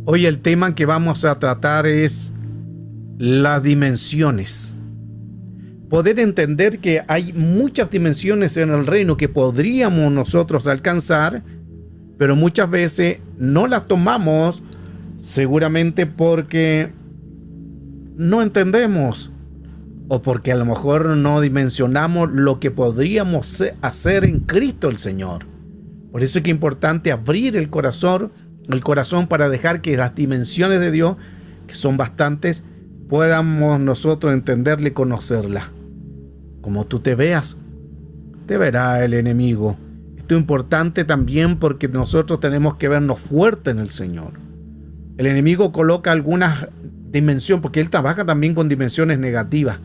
Hoy el tema que vamos a tratar es las dimensiones. Poder entender que hay muchas dimensiones en el reino que podríamos nosotros alcanzar, pero muchas veces no las tomamos, seguramente porque no entendemos o porque a lo mejor no dimensionamos lo que podríamos hacer en Cristo el Señor. Por eso es que es importante abrir el corazón para dejar que las dimensiones de Dios, que son bastantes, podamos nosotros entenderla y conocerla. Como tú te veas, te verá el enemigo. Esto es importante también porque nosotros tenemos que vernos fuertes en el Señor. El enemigo coloca algunas dimensiones, porque él trabaja también con dimensiones negativas,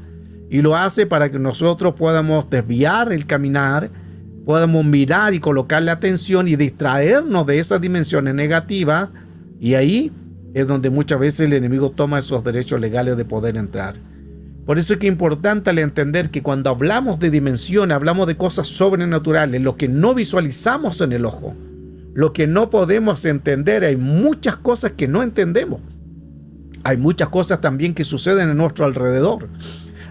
y lo hace para que nosotros podamos desviar el caminar, podamos mirar y colocarle atención y distraernos de esas dimensiones negativas, y ahí es donde muchas veces el enemigo toma esos derechos legales de poder entrar. Por eso es que es importante al entender que cuando hablamos de dimensiones, hablamos de cosas sobrenaturales, lo que no visualizamos en el ojo, lo que no podemos entender. Hay muchas cosas que no entendemos. Hay muchas cosas también que suceden en nuestro alrededor.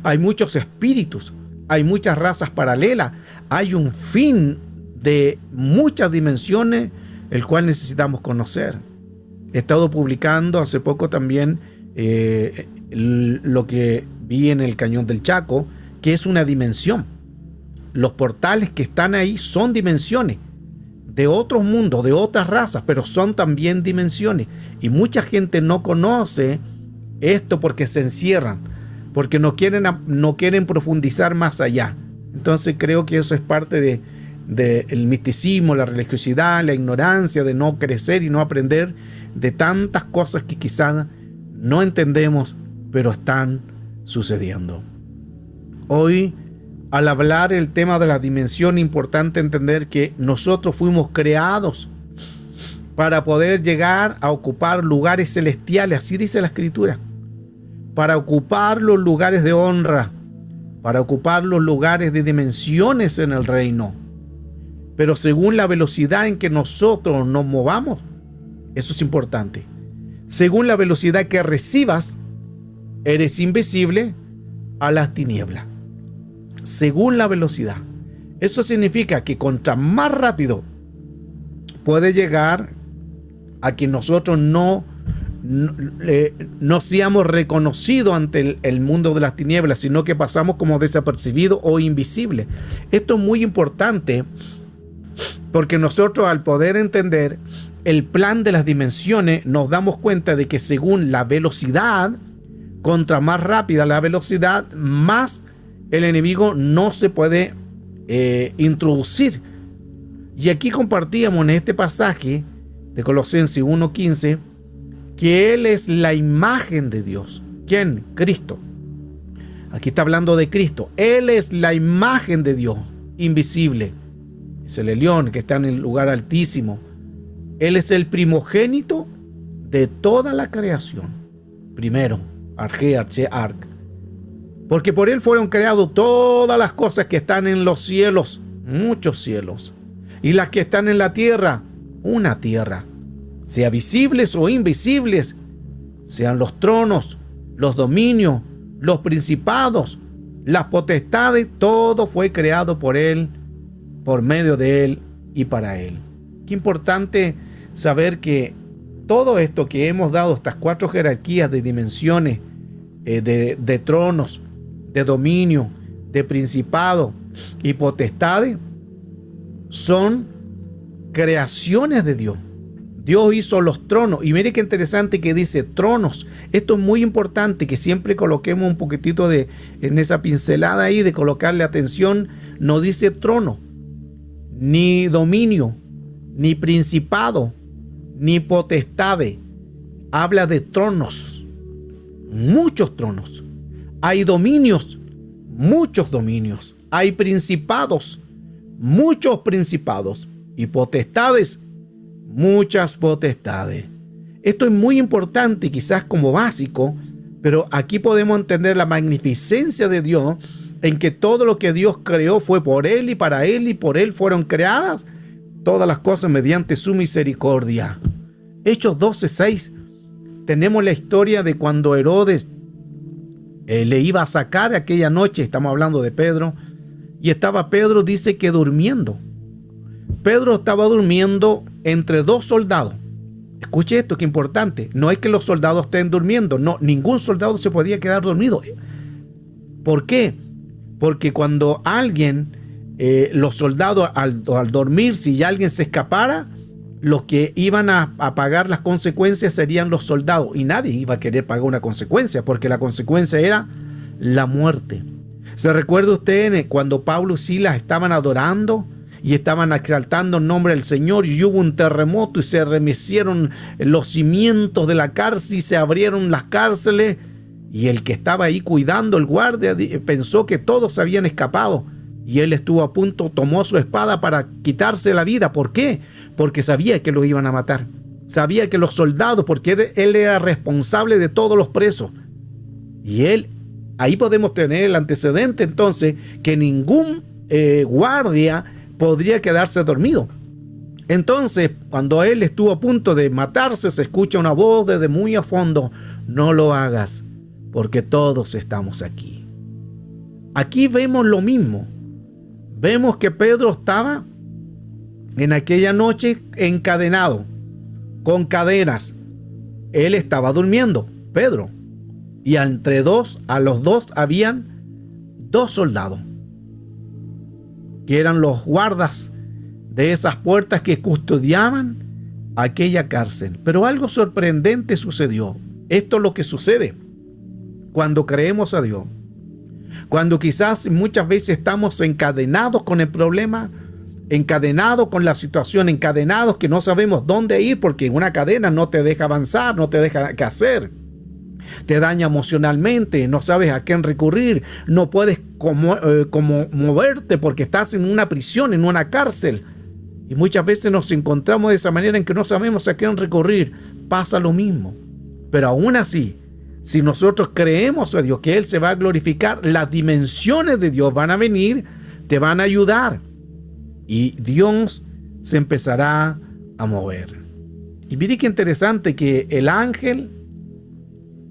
Hay muchos espíritus, hay muchas razas paralelas, hay un fin de muchas dimensiones, el cual necesitamos conocer. He estado publicando hace poco también lo que vi en el Cañón del Chaco, que es una dimensión. Los portales que están ahí son dimensiones de otros mundos, de otras razas, pero son también dimensiones. Y mucha gente no conoce esto porque se encierran, porque no quieren profundizar más allá. Entonces creo que eso es parte del misticismo, la religiosidad, la ignorancia de no crecer y no aprender de tantas cosas que quizás no entendemos, pero están sucediendo. Hoy, al hablar el tema de la dimensión, es importante entender que nosotros fuimos creados para poder llegar a ocupar lugares celestiales, así dice la Escritura, para ocupar los lugares de honra, para ocupar los lugares de dimensiones en el reino. Pero según la velocidad en que nosotros nos movamos, eso es importante. Según la velocidad que recibas, eres invisible a las tinieblas. Según la velocidad. Eso significa que contra más rápido puede llegar a que nosotros no seamos reconocidos ante el mundo de las tinieblas, sino que pasamos como desapercibidos o invisibles. Esto es muy importante porque nosotros, al poder entender el plan de las dimensiones, nos damos cuenta de que según la velocidad, contra más rápida la velocidad, más el enemigo no se puede introducir. Y aquí compartíamos en este pasaje de Colosenses 1:15 que Él es la imagen de Dios. ¿Quién? Cristo. Aquí está hablando de Cristo. Él es la imagen de Dios, invisible. Es el Elión que está en el lugar altísimo. Él es el primogénito de toda la creación. Primero, Arche, Arc. Porque por Él fueron creadas todas las cosas que están en los cielos, muchos cielos, y las que están en la tierra, una tierra, sea visibles o invisibles, sean los tronos, los dominios, los principados, las potestades, todo fue creado por Él, por medio de Él y para Él. Qué importante saber que todo esto que hemos dado, estas 4 jerarquías de dimensiones, de tronos, de dominio, de principado y potestades, son creaciones de Dios. Dios hizo los tronos. Y mire qué interesante que dice tronos. Esto es muy importante que siempre coloquemos un poquitito en esa pincelada ahí, de colocarle atención. No dice trono, ni dominio, ni principado, ni potestades. Habla de tronos. Muchos tronos. Hay dominios, muchos dominios. Hay principados, muchos principados. Y potestades, muchas potestades. Esto es muy importante, quizás como básico, pero aquí podemos entender la magnificencia de Dios, en que todo lo que Dios creó fue por Él y para Él, y por Él fueron creadas todas las cosas mediante su misericordia. Hechos 12:6 tenemos la historia de cuando Herodes le iba a sacar aquella noche, estamos hablando de Pedro, y estaba Pedro, dice que durmiendo. Pedro estaba durmiendo entre dos soldados. Escuche esto, que importante. No es que los soldados estén durmiendo. No, ningún soldado se podía quedar dormido. ¿Por qué? Porque cuando alguien, los soldados al dormir, si ya alguien se escapara, los que iban a pagar las consecuencias serían los soldados. Y nadie iba a querer pagar una consecuencia, porque la consecuencia era la muerte. ¿Se recuerda usted cuando Pablo y Silas estaban adorando y estaban exaltando el nombre del Señor, y hubo un terremoto y se remecieron los cimientos de la cárcel y se abrieron las cárceles, y el que estaba ahí cuidando, el guardia, pensó que todos habían escapado, y él estuvo a punto, tomó su espada para quitarse la vida? ¿Por qué? Porque sabía que lo iban a matar, sabía que los soldados, porque él era responsable de todos los presos, y ahí podemos tener el antecedente entonces que ningún guardia podría quedarse dormido. Entonces, cuando él estuvo a punto de matarse, se escucha una voz desde muy a fondo: no lo hagas, porque todos estamos aquí. Aquí vemos lo mismo. Vemos que Pedro estaba en aquella noche encadenado, con cadenas. Él estaba durmiendo, Pedro. Y a los dos habían dos soldados, que eran los guardas de esas puertas que custodiaban aquella cárcel. Pero algo sorprendente sucedió. Esto es lo que sucede cuando creemos a Dios. Cuando quizás muchas veces estamos encadenados con el problema, encadenados con la situación, encadenados que no sabemos dónde ir, porque una cadena no te deja avanzar, no te deja qué hacer. Te daña emocionalmente, no sabes a quién recurrir, no puedes como moverte porque estás en una prisión, en una cárcel. Y muchas veces nos encontramos de esa manera en que no sabemos a quién recurrir. Pasa lo mismo. Pero aún así, si nosotros creemos a Dios que Él se va a glorificar, las dimensiones de Dios van a venir, te van a ayudar, y Dios se empezará a mover. Y mire qué interesante que el ángel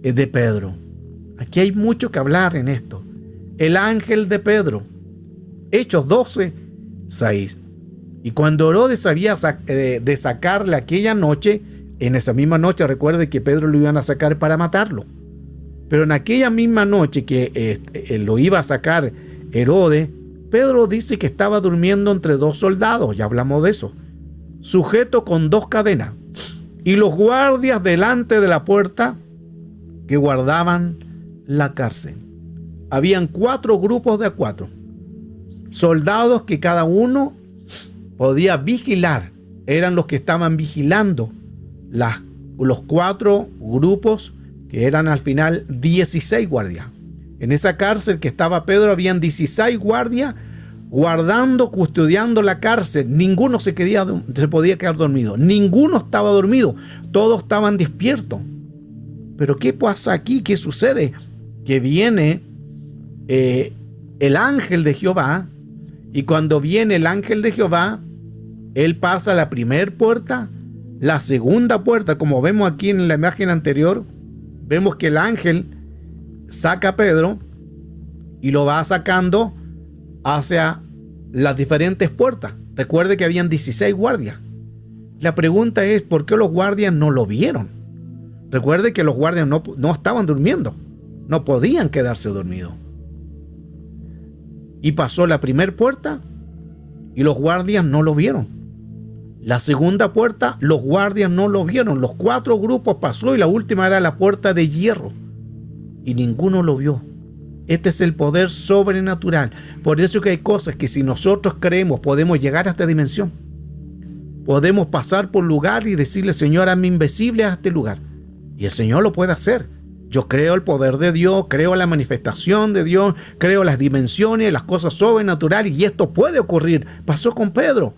de Pedro. Aquí hay mucho que hablar en esto. El ángel de Pedro. Hechos 12:6. Y cuando Herodes sabía de sacarle aquella noche, en esa misma noche, recuerde que Pedro lo iban a sacar para matarlo. Pero en aquella misma noche que lo iba a sacar Herodes, Pedro dice que estaba durmiendo entre dos soldados, ya hablamos de eso, sujeto con dos cadenas. Y los guardias delante de la puerta que guardaban la cárcel. Habían 4 grupos de 4. Soldados que cada uno podía vigilar. Eran los que estaban vigilando los 4 grupos, que eran al final 16 guardias. En esa cárcel que estaba Pedro habían 16 guardias guardando, custodiando la cárcel. Ninguno se podía quedar dormido. Ninguno estaba dormido. Todos estaban despiertos. Pero ¿qué pasa aquí? ¿Qué sucede? Que viene el ángel de Jehová, y cuando viene el ángel de Jehová, él pasa la primera puerta, la segunda puerta, como vemos aquí en la imagen anterior. Vemos que el ángel saca a Pedro y lo va sacando hacia las diferentes puertas. Recuerde que habían 16 guardias. La pregunta es, ¿por qué los guardias no lo vieron? Recuerde que los guardias no estaban durmiendo, no podían quedarse dormidos. Y pasó la primera puerta y los guardias no lo vieron. La segunda puerta, los guardias no lo vieron. Los 4 grupos pasó y la última era la puerta de hierro y ninguno lo vio. Este es el poder sobrenatural. Por eso que hay cosas que si nosotros creemos podemos llegar a esta dimensión. Podemos pasar por lugar y decirle: Señor, hazme invisible a este lugar. Y el Señor lo puede hacer. Yo creo el poder de Dios, creo la manifestación de Dios, creo las dimensiones, las cosas sobrenaturales, y esto puede ocurrir. Pasó con Pedro.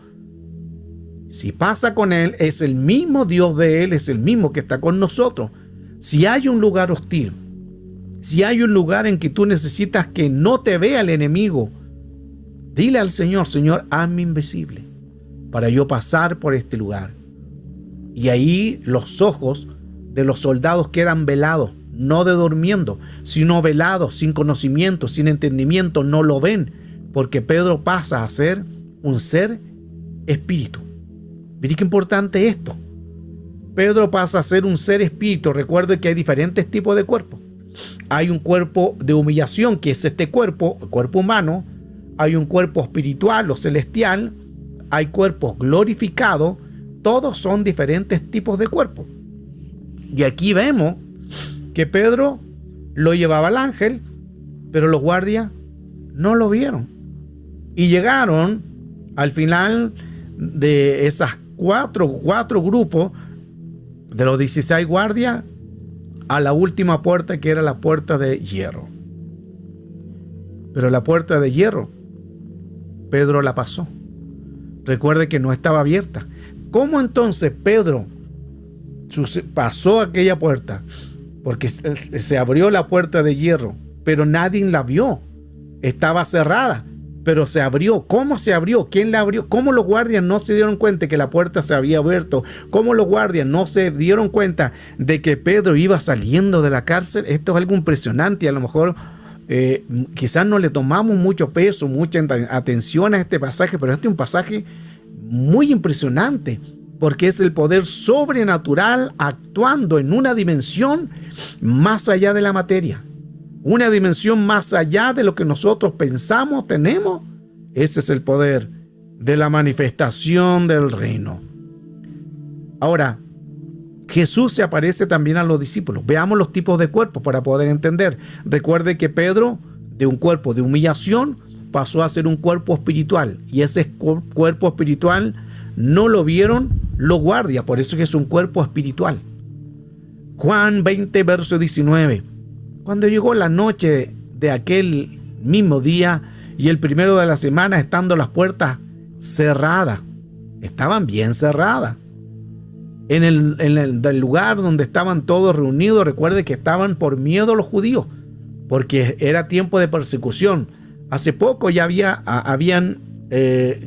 Si pasa con él, es el mismo Dios de él, es el mismo que está con nosotros. Si hay un lugar hostil, si hay un lugar en que tú necesitas que no te vea el enemigo, dile al Señor: Señor, hazme invisible para yo pasar por este lugar. Y ahí los ojos de los soldados quedan velados, no de durmiendo, sino velados, sin conocimiento, sin entendimiento, no lo ven, porque Pedro pasa a ser un ser espíritu. Miren qué importante esto. Pedro pasa a ser un ser espíritu. Recuerde que hay diferentes tipos de cuerpos. Hay un cuerpo de humillación, que es este cuerpo, el cuerpo humano. Hay un cuerpo espiritual o celestial. Hay cuerpos glorificados. Todos son diferentes tipos de cuerpos. Y aquí vemos que Pedro lo llevaba al ángel, pero los guardias no lo vieron. Y llegaron al final de esas cuatro grupos, de los 16 guardias, a la última puerta, que era la puerta de hierro. Pero la puerta de hierro, Pedro la pasó. Recuerde que no estaba abierta. ¿Cómo entonces Pedro pasó aquella puerta? Porque se abrió la puerta de hierro, pero nadie la vio. Estaba cerrada, pero se abrió. ¿Cómo se abrió? ¿Quién la abrió? ¿Cómo los guardias no se dieron cuenta que la puerta se había abierto? ¿Cómo los guardias no se dieron cuenta de que Pedro iba saliendo de la cárcel? Esto es algo impresionante. A lo mejor quizás no le tomamos mucho peso, mucha atención a este pasaje, pero este es un pasaje muy impresionante, porque es el poder sobrenatural actuando en una dimensión más allá de la materia, una dimensión más allá de lo que nosotros pensamos tenemos. Ese es el poder de la manifestación del reino. Ahora, Jesús se aparece también a los discípulos. Veamos los tipos de cuerpos para poder entender. Recuerde que Pedro, de un cuerpo de humillación, pasó a ser un cuerpo espiritual, y ese cuerpo espiritual no lo vieron los guardias, por eso es un cuerpo espiritual. Juan 20, verso 19. Cuando llegó la noche de aquel mismo día y el primero de la semana, estando las puertas cerradas, estaban bien cerradas, en el lugar donde estaban todos reunidos, recuerde que estaban por miedo a los judíos, porque era tiempo de persecución. Hace poco ya habían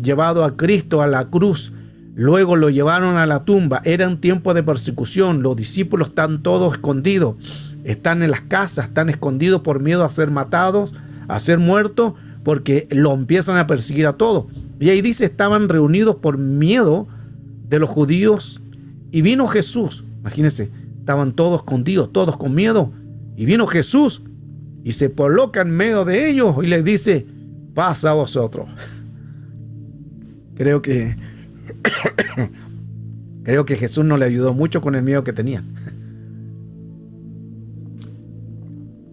llevado a Cristo a la cruz, luego lo llevaron a la tumba. Era un tiempo de persecución. Los discípulos están todos escondidos, están en las casas, están escondidos por miedo a ser matados, a ser muertos, porque lo empiezan a perseguir a todos. Y ahí dice, estaban reunidos por miedo de los judíos. Y vino Jesús, imagínense, estaban todos escondidos, todos con miedo. Y vino Jesús y se coloca en medio de ellos y les dice, paz a vosotros. Creo que Jesús no le ayudó mucho con el miedo que tenía.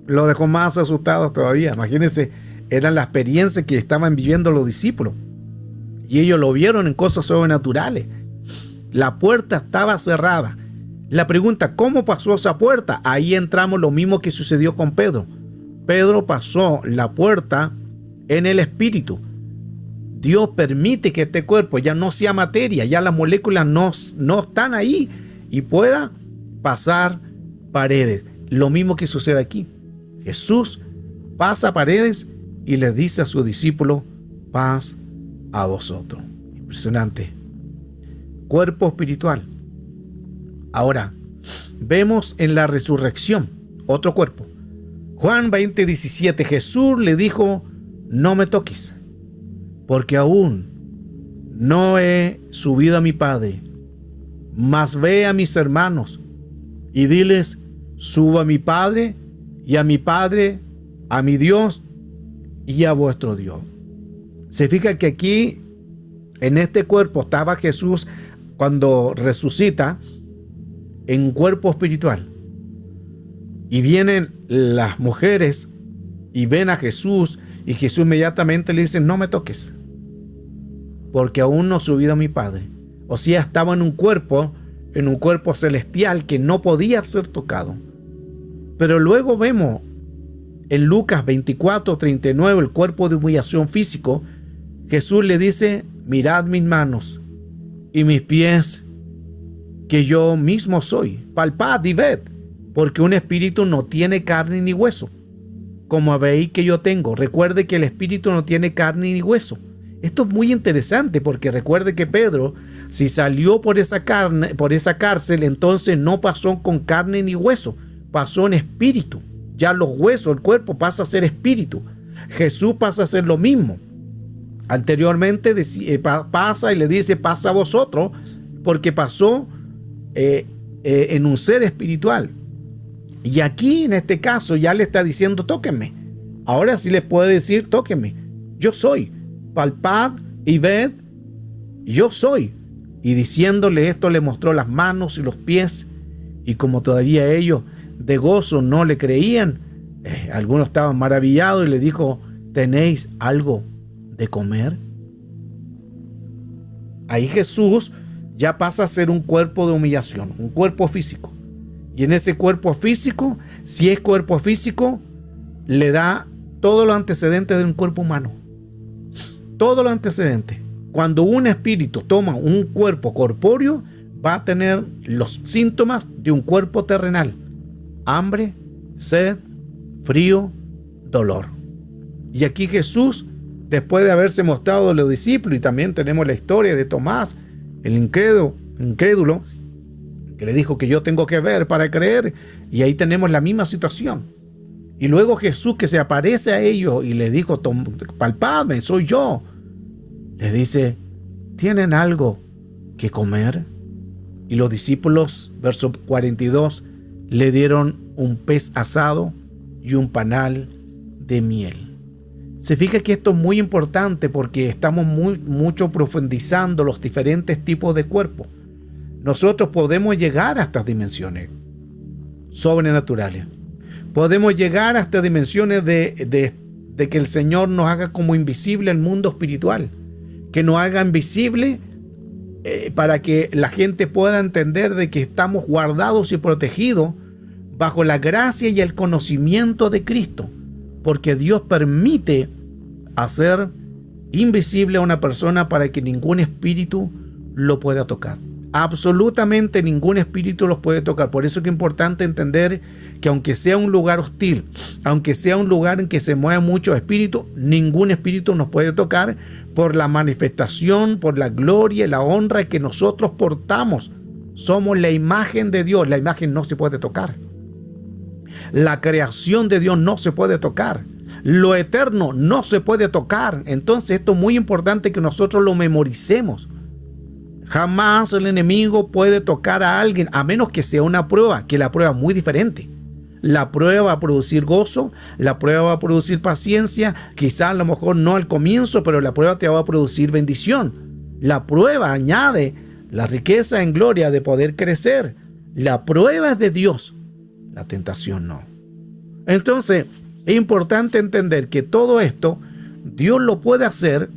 Lo dejó más asustados todavía. Imagínense, eran las experiencias que estaban viviendo los discípulos. Y ellos lo vieron en cosas sobrenaturales. La puerta estaba cerrada. La pregunta, ¿cómo pasó esa puerta? Ahí entramos lo mismo que sucedió con Pedro. Pedro pasó la puerta en el espíritu. Dios permite que este cuerpo ya no sea materia, ya las moléculas no están ahí y pueda pasar paredes. Lo mismo que sucede aquí. Jesús pasa paredes y le dice a sus discípulos, paz a vosotros. Impresionante. Cuerpo espiritual. Ahora, vemos en la resurrección otro cuerpo. Juan 20, 17. Jesús le dijo, no me toques, porque aún no he subido a mi Padre, mas ve a mis hermanos y diles, subo a mi Padre y a mi Padre, a mi Dios y a vuestro Dios. Se fija que aquí, en este cuerpo, estaba Jesús cuando resucita en un cuerpo espiritual. Y vienen las mujeres y ven a Jesús, y Jesús inmediatamente le dice, no me toques, porque aún no he subido a mi Padre. O sea, estaba en un cuerpo celestial que no podía ser tocado. Pero luego vemos en Lucas 24, 39, el cuerpo de humillación físico. Jesús le dice, mirad mis manos y mis pies, que yo mismo soy. Palpad y ved, porque un espíritu no tiene carne ni hueso, como veis que yo tengo. Recuerde que el espíritu no tiene carne ni hueso. Esto es muy interesante, porque recuerde que Pedro Si salió por esa carne, por esa cárcel, entonces no pasó con carne ni hueso, pasó en espíritu. Ya los huesos, el cuerpo pasa a ser espíritu. Jesús pasa a ser lo mismo. Anteriormente pasa y le dice, pasa a vosotros, porque pasó en un ser espiritual. Y aquí en este caso ya le está diciendo, tóquenme. Ahora sí le puede decir, tóquenme. Yo soy. Palpad y ved, yo soy. Y diciéndole esto le mostró las manos y los pies. Y como todavía ellos de gozo no le creían, algunos estaban maravillados y le dijo, ¿tenéis algo de comer? Ahí Jesús ya pasa a ser un cuerpo de humillación, un cuerpo físico. Y en ese cuerpo físico, si es cuerpo físico, le da todo lo antecedente de un cuerpo humano. Todo lo antecedente. Cuando un espíritu toma un cuerpo corpóreo, va a tener los síntomas de un cuerpo terrenal: hambre, sed, frío, dolor. Y aquí Jesús, después de haberse mostrado a los discípulos, y también tenemos la historia de Tomás, el incrédulo, que le dijo que yo tengo que ver para creer, y ahí tenemos la misma situación. Y luego Jesús, que se aparece a ellos y le dijo, palpadme, soy yo. Les dice, ¿tienen algo que comer? Y los discípulos, verso 42, le dieron un pez asado y un panal de miel. Se fija que esto es muy importante porque estamos mucho profundizando los diferentes tipos de cuerpos. Nosotros podemos llegar a estas dimensiones sobrenaturales. Podemos llegar a estas dimensiones de que el Señor nos haga como invisible el mundo espiritual. Que nos haga invisible para que la gente pueda entender de que estamos guardados y protegidos bajo la gracia y el conocimiento de Cristo. Porque Dios permite hacer invisible a una persona para que ningún espíritu lo pueda tocar. Absolutamente ningún espíritu los puede tocar. Por eso es que es importante entender que aunque sea un lugar hostil, aunque sea un lugar en que se muevan muchos espíritus, ningún espíritu nos puede tocar por la manifestación, por la gloria y la honra que nosotros portamos. Somos la imagen de Dios. La imagen no se puede tocar. La creación de Dios no se puede tocar. Lo eterno no se puede tocar. Entonces esto es muy importante que nosotros lo memoricemos. Jamás el enemigo puede tocar a alguien, a menos que sea una prueba, que la prueba es muy diferente. La prueba va a producir gozo, la prueba va a producir paciencia, quizás a lo mejor no al comienzo, pero la prueba te va a producir bendición. La prueba añade la riqueza en gloria de poder crecer. La prueba es de Dios, la tentación no. Entonces, es importante entender que todo esto Dios lo puede hacer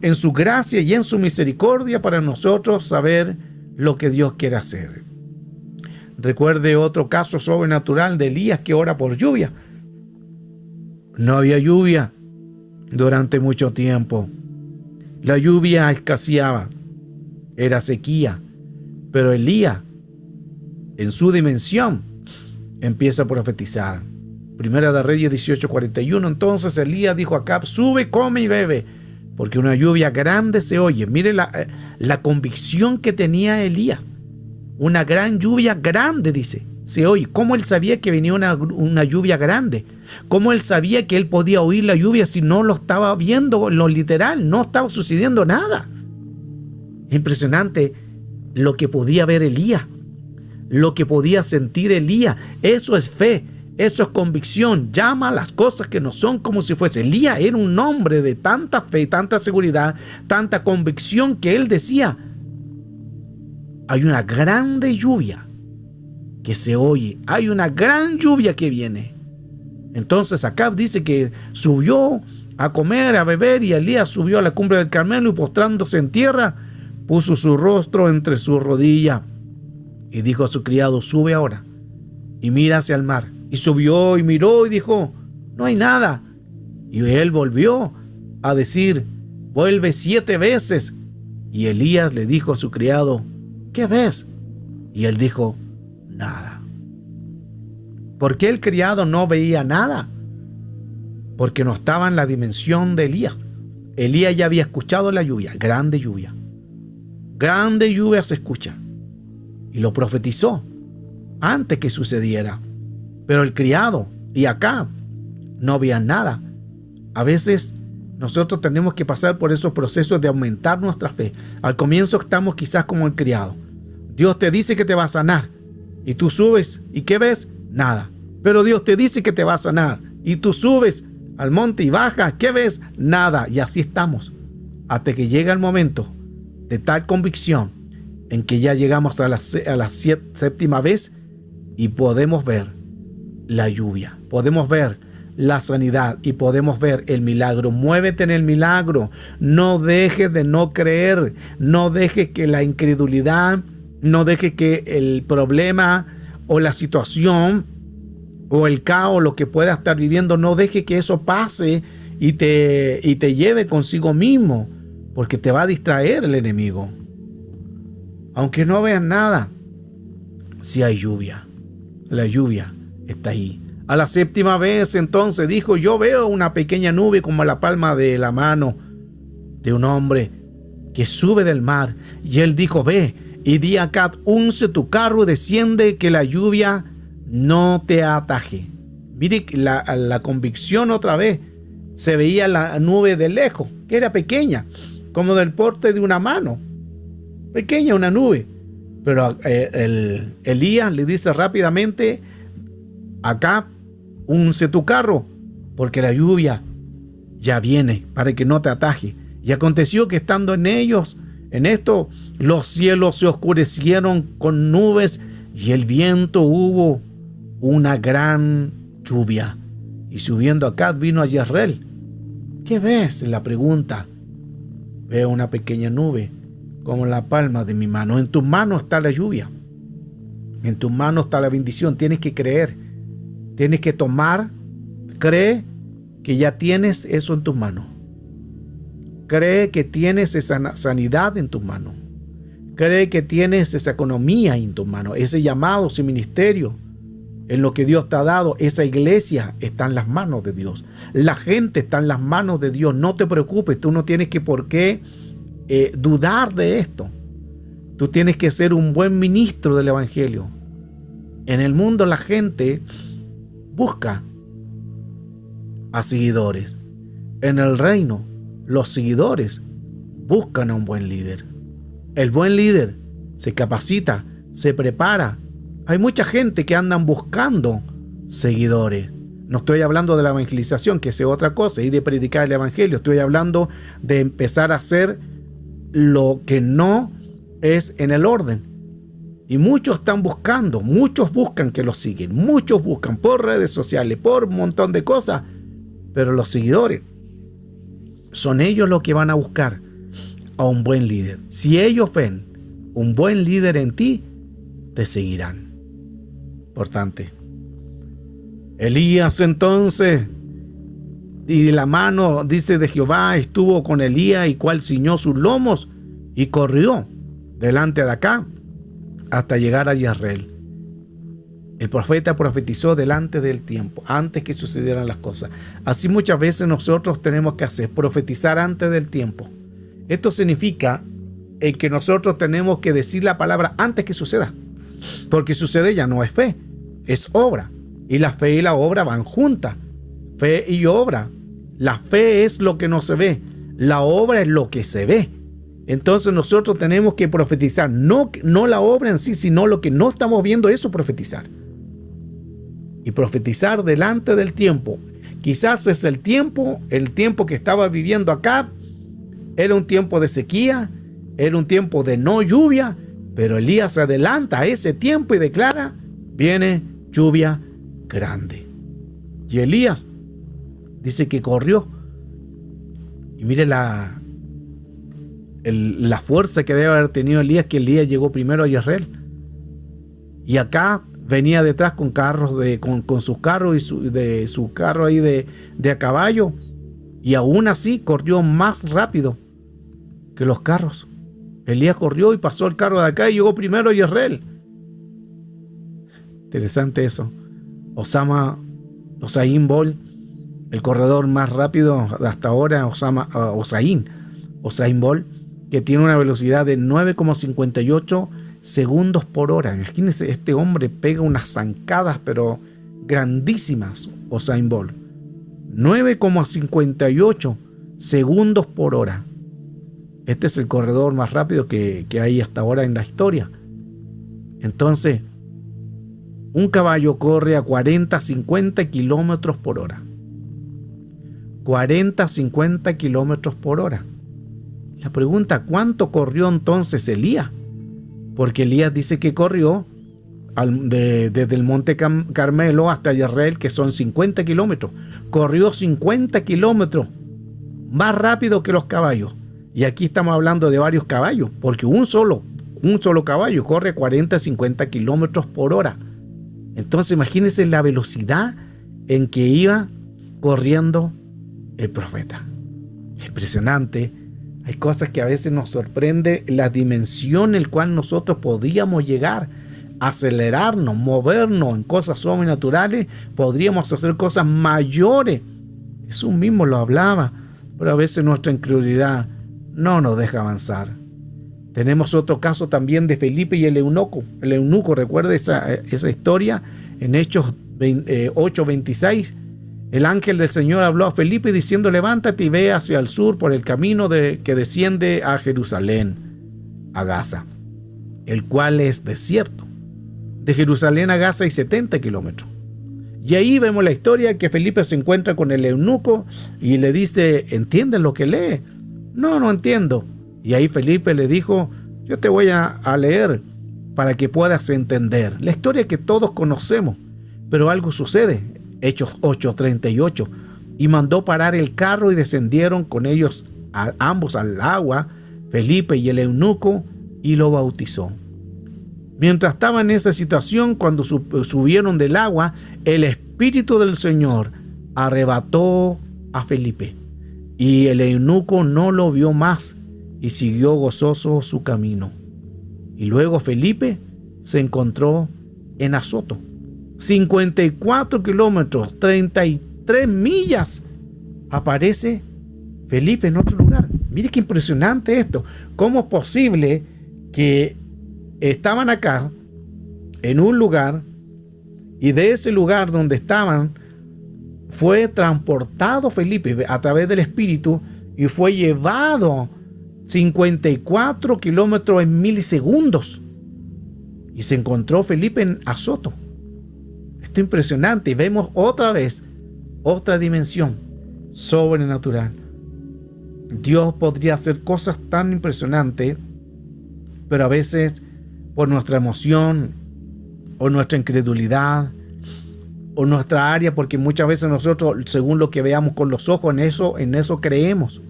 en su gracia y en su misericordia para nosotros saber lo que Dios quiere hacer. Recuerde otro caso sobrenatural de Elías que ora por lluvia. No había lluvia durante mucho tiempo. La lluvia escaseaba, era sequía, pero Elías, en su dimensión, empieza a profetizar. Primera de Reyes 18:41. Entonces Elías dijo a Acab, sube, come y bebe, porque una lluvia grande se oye. Mire la convicción que tenía Elías. Una gran lluvia grande, dice, se oye. ¿Cómo él sabía que venía una lluvia grande? ¿Cómo él sabía que él podía oír la lluvia si no lo estaba viendo en lo literal? No estaba sucediendo nada. Impresionante lo que podía ver Elías, lo que podía sentir Elías. Eso es fe. Eso es convicción. Llama a las cosas que no son como si fuese. Elías era un hombre de tanta fe, tanta seguridad, tanta convicción que él decía, hay una grande lluvia que se oye. Hay una gran lluvia que viene. Entonces Acab dice que subió a comer, a beber, y Elías subió a la cumbre del Carmelo y postrándose en tierra, puso su rostro entre sus rodillas y dijo a su criado, sube ahora y mira hacia el mar. Y subió y miró y dijo, no hay nada. Y él volvió a decir, vuelve 7 veces. Y Elías le dijo a su criado, ¿qué ves? Y él dijo, nada. ¿Por qué el criado no veía nada? Porque no estaba en la dimensión de Elías. Elías ya había escuchado la lluvia, grande lluvia. grande lluvia se escucha. Y lo profetizó antes que sucediera. Pero el criado y Acab no veían nada. A veces nosotros tenemos que pasar por esos procesos de aumentar nuestra fe. Al comienzo estamos quizás como el criado. Dios te dice que te va a sanar y tú subes y ¿qué ves? Nada. Pero Dios te dice que te va a sanar y tú subes al monte y bajas, ¿qué ves? Nada. Y así estamos hasta que llega el momento de tal convicción en que ya llegamos a la séptima vez y podemos ver la lluvia, podemos ver la sanidad y podemos ver el milagro. Muévete en el milagro. No dejes de no creer. No dejes que la incredulidad, no dejes que el problema o la situación o el caos, lo que puedas estar viviendo, no dejes que eso pase y te lleve consigo mismo, porque te va a distraer el enemigo. Aunque no veas nada, si hay lluvia, la lluvia está ahí. A la séptima vez entonces dijo: yo veo una pequeña nube como la palma de la mano de un hombre que sube del mar. Y él dijo: ve y di a Acab, unce tu carro y desciende, que la lluvia no te ataje. Mire la convicción otra vez. Se veía la nube de lejos, que era pequeña, como del porte de una mano. Pequeña una nube. Pero Elías le dice rápidamente: Acab, unce tu carro, porque la lluvia ya viene, para que no te ataje. Y aconteció que estando en esto, los cielos se oscurecieron con nubes, y el viento hubo una gran lluvia. Y subiendo Acab vino a Jezreel. ¿Qué ves? La pregunta. Veo una pequeña nube, como la palma de mi mano. En tus manos está la lluvia. En tus manos está la bendición. Tienes que creer. Tienes que tomar. Cree que ya tienes eso en tus manos. Cree que tienes esa sanidad en tus manos. Cree que tienes esa economía en tus manos. Ese llamado, ese ministerio, en lo que Dios te ha dado. Esa iglesia está en las manos de Dios. La gente está en las manos de Dios. No te preocupes. Tú no tienes que por qué dudar de esto. Tú tienes que ser un buen ministro del evangelio. En el mundo la gente busca a seguidores. En el reino, los seguidores buscan a un buen líder. El buen líder se capacita, se prepara. Hay mucha gente que andan buscando seguidores. No estoy hablando de la evangelización, que es otra cosa, y de predicar el evangelio. Estoy hablando de empezar a hacer lo que no es en el orden. Y muchos están buscando, muchos buscan que los siguen, muchos buscan por redes sociales, por un montón de cosas, pero los seguidores son ellos los que van a buscar a un buen líder. Si ellos ven un buen líder en ti, te seguirán. Importante. Elías entonces, y la mano, dice, de Jehová estuvo con Elías, y cual ciñó sus lomos y corrió delante de acá hasta llegar a Jezreel. El profeta profetizó delante del tiempo, antes que sucedieran las cosas. Así muchas veces nosotros tenemos que hacer, profetizar antes del tiempo. Esto significa que nosotros tenemos que decir la palabra antes que suceda, porque sucede ya no es fe, es obra. Y la fe y la obra van juntas. Fe y obra. La fe es lo que no se ve. La obra es lo que se ve. Entonces nosotros tenemos que profetizar. No la obra en sí, sino lo que no estamos viendo, eso profetizar. Y profetizar delante del tiempo. Quizás es el tiempo que estaba viviendo acá. Era un tiempo de sequía. Era un tiempo de no lluvia. Pero Elías se adelanta a ese tiempo y declara: viene lluvia grande. Y Elías dice que corrió. Y mire la fuerza que debe haber tenido Elías, que Elías llegó primero a Jezreel. Y acá venía detrás con carros, con sus carros y su carro ahí de a caballo. Y aún así corrió más rápido que los carros. Elías corrió y pasó el carro de acá y llegó primero a Jezreel. Interesante eso. Usain Bolt, el corredor más rápido hasta ahora, Usain Bolt, que tiene una velocidad de 9,58 segundos por hora. Imagínense, este hombre pega unas zancadas, pero grandísimas, Usain Bolt. 9,58 segundos por hora. Este es el corredor más rápido que hay hasta ahora en la historia. Entonces, un caballo corre a 40-50 kilómetros por hora. 40-50 kilómetros por hora. La pregunta, ¿cuánto corrió entonces Elías? Porque Elías dice que corrió desde el monte Carmelo hasta Israel, que son 50 kilómetros. Corrió 50 kilómetros más rápido que los caballos. Y aquí estamos hablando de varios caballos, porque un solo caballo corre 40-50 kilómetros por hora. Entonces imagínense la velocidad en que iba corriendo el profeta. Impresionante. Hay cosas que a veces nos sorprende la dimensión en la cual nosotros podíamos llegar, acelerarnos, movernos en cosas sobrenaturales, podríamos hacer cosas mayores. Jesús mismo lo hablaba, pero a veces nuestra incredulidad no nos deja avanzar. Tenemos otro caso también de Felipe y el eunuco. El eunuco, recuerda esa historia en Hechos 8:26. El ángel del Señor habló a Felipe diciendo: levántate y ve hacia el sur por el camino que desciende a Jerusalén, a Gaza, el cual es desierto. De Jerusalén a Gaza hay 70 kilómetros. Y ahí vemos la historia que Felipe se encuentra con el eunuco y le dice: ¿entienden lo que lee? No entiendo. Y ahí Felipe le dijo: yo te voy a leer para que puedas entender. La historia que todos conocemos, pero algo sucede. Hechos 8:38. Y mandó parar el carro y descendieron con ellos ambos al agua, Felipe y el eunuco, y lo bautizó. Mientras estaba en esa situación, cuando subieron del agua, el Espíritu del Señor arrebató a Felipe. Y el eunuco no lo vio más y siguió gozoso su camino. Y luego Felipe se encontró en Azoto. 54 kilómetros, 33 millas. Aparece Felipe en otro lugar. Mire qué impresionante esto. ¿Cómo es posible que estaban acá en un lugar y de ese lugar donde estaban fue transportado Felipe a través del Espíritu y fue llevado 54 kilómetros en milisegundos? Y se encontró Felipe en Azoto. Esto es impresionante. Y vemos otra vez otra dimensión sobrenatural. Dios podría hacer cosas tan impresionantes, pero a veces por nuestra emoción o nuestra incredulidad o nuestra área, porque muchas veces nosotros, según lo que veamos con los ojos, en eso creemos.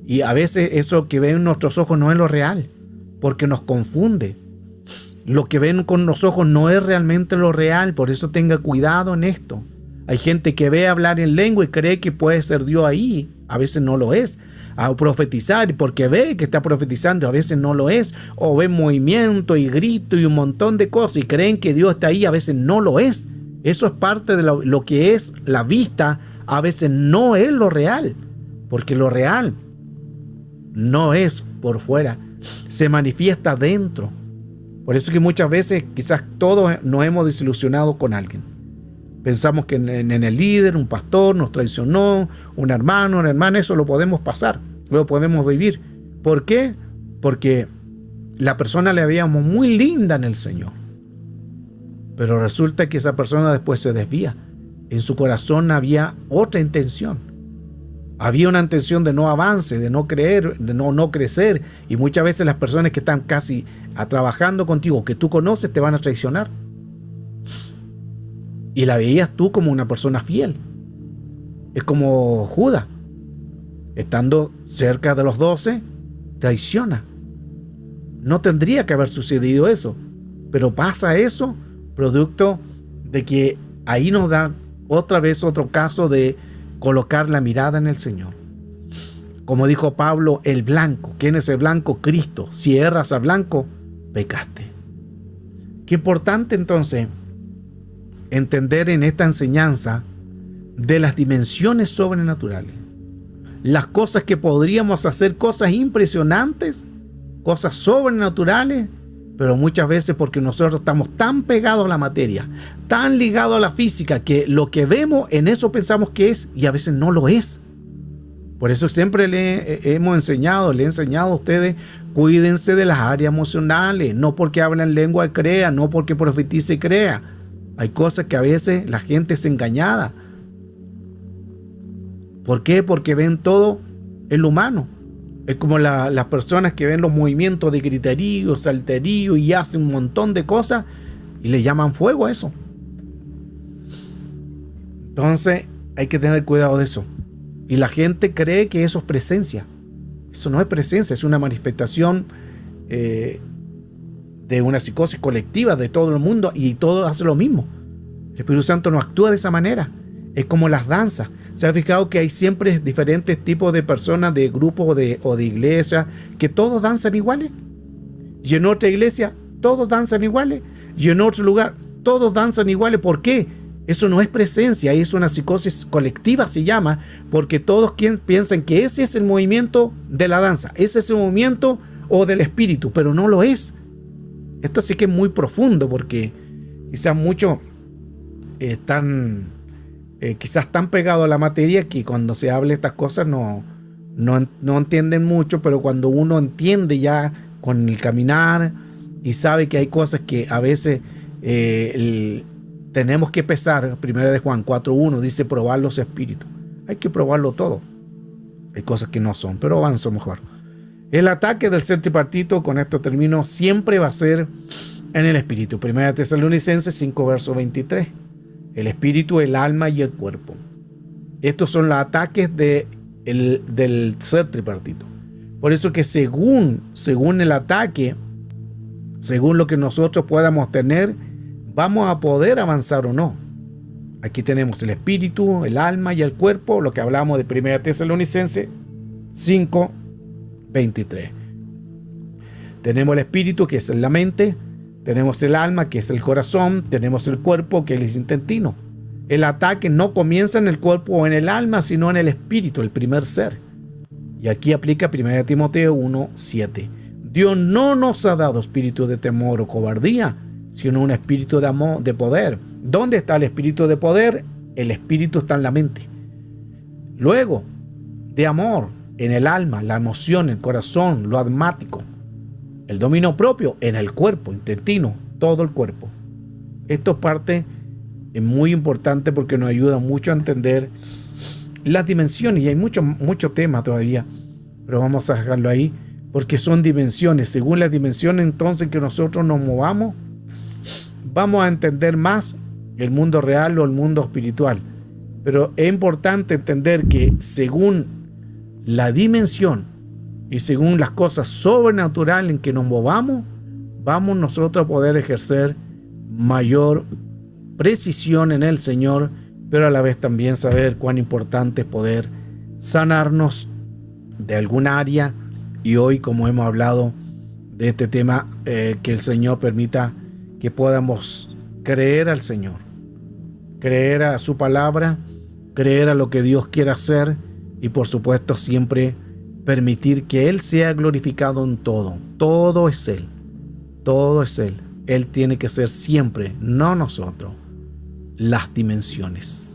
Y a veces eso que ven nuestros ojos no es lo real, porque nos confunde. Lo que ven con los ojos no es realmente lo real, por eso tenga cuidado en esto. Hay gente que ve hablar en lengua y cree que puede ser Dios ahí, a veces no lo es. A profetizar, porque ve que está profetizando, a veces no lo es. O ven movimiento y grito y un montón de cosas y creen que Dios está ahí, a veces no lo es. Eso es parte de lo que es la vista, a veces no es lo real, porque lo real no es por fuera, se manifiesta dentro. Por eso que muchas veces quizás todos nos hemos desilusionado con alguien. Pensamos que en el líder, un pastor nos traicionó, un hermano, una hermana, eso lo podemos pasar, lo podemos vivir. ¿Por qué? Porque la persona la veíamos muy linda en el Señor, pero resulta que esa persona después se desvía. En su corazón había otra intención. Había una intención de no avance, de no creer, de no crecer. Y muchas veces las personas que están casi trabajando contigo, que tú conoces, te van a traicionar. Y la veías tú como una persona fiel. Es como Judas, estando cerca de los 12, traiciona. No tendría que haber sucedido eso, pero pasa eso producto de que ahí nos da otra vez otro caso de colocar la mirada en el Señor. Como dijo Pablo, el blanco. ¿Quién es el blanco? Cristo. Si erras al blanco, pecaste. Qué importante entonces entender en esta enseñanza de las dimensiones sobrenaturales. las cosas que podríamos hacer, cosas impresionantes, cosas sobrenaturales, pero muchas veces porque nosotros estamos tan pegados a la materia, tan ligados a la física, que lo que vemos en eso pensamos que es y a veces no lo es. Por eso siempre le he enseñado a ustedes, cuídense de las áreas emocionales, no porque hablan lengua crea, no porque profetice crea. Hay cosas que a veces la gente es engañada. ¿Por qué? Porque ven todo en lo humano. Es como las personas que ven los movimientos de griterío, salterío y hacen un montón de cosas y le llaman fuego a eso. Entonces hay que tener cuidado de eso. Y la gente cree que eso es presencia. Eso no es presencia, es una manifestación de una psicosis colectiva de todo el mundo y todo hace lo mismo. El Espíritu Santo no actúa de esa manera. Es como las danzas. ¿Se ha fijado que hay siempre diferentes tipos de personas, de grupos o de iglesias, que todos danzan iguales? Y en otra iglesia, todos danzan iguales. Y en otro lugar, todos danzan iguales. ¿Por qué? Eso no es presencia, es una psicosis colectiva, se llama, porque todos piensan que ese es el movimiento de la danza, ese es el movimiento o del espíritu, pero no lo es. Esto sí que es muy profundo, porque quizás muchos están quizás tan pegados a la materia que cuando se habla de estas cosas no entienden mucho, pero cuando uno entiende ya con el caminar y sabe que hay cosas que a veces tenemos que pesar. Primera de Juan 4:1 dice probar los espíritus. Hay que probarlo todo. Hay cosas que no son, pero avanzo mejor. El ataque del ser tripartito, con esto termino, siempre va a ser en el espíritu. Primera de Tesalonicenses 5, verso 23. El espíritu, el alma y el cuerpo. Estos son los ataques del ser tripartito. Por eso que según el ataque, según lo que nosotros podamos tener, vamos a poder avanzar o no. Aquí tenemos el espíritu, el alma y el cuerpo, lo que hablamos de 1 Tesalonicenses 5, 23. Tenemos el espíritu, que es la mente, tenemos el alma, que es el corazón, tenemos el cuerpo, que es el intestino. El ataque no comienza en el cuerpo o en el alma, sino en el espíritu, el primer ser. Y aquí aplica 1 Timoteo 1, 7. Dios no nos ha dado espíritu de temor o cobardía, sino un espíritu de amor, de poder. ¿Dónde está el espíritu de poder? El espíritu está en la mente. Luego, de amor, en el alma, la emoción, el corazón, lo admático. El dominio propio en el cuerpo, intestino, todo el cuerpo. Esto parte es muy importante porque nos ayuda mucho a entender las dimensiones. Y hay mucho tema todavía, pero vamos a dejarlo ahí porque son dimensiones. Según las dimensiones entonces que nosotros nos movamos, vamos a entender más el mundo real o el mundo espiritual. Pero es importante entender que según la dimensión y según las cosas sobrenaturales en que nos movamos, vamos nosotros a poder ejercer mayor precisión en el Señor, pero a la vez también saber cuán importante es poder sanarnos de algún área. Y hoy, como hemos hablado de este tema, que el Señor permita que podamos creer al Señor, creer a su palabra, creer a lo que Dios quiere hacer y por supuesto siempre permitir que Él sea glorificado en todo. Todo es Él, todo es Él. Él tiene que ser siempre, no nosotros, las dimensiones.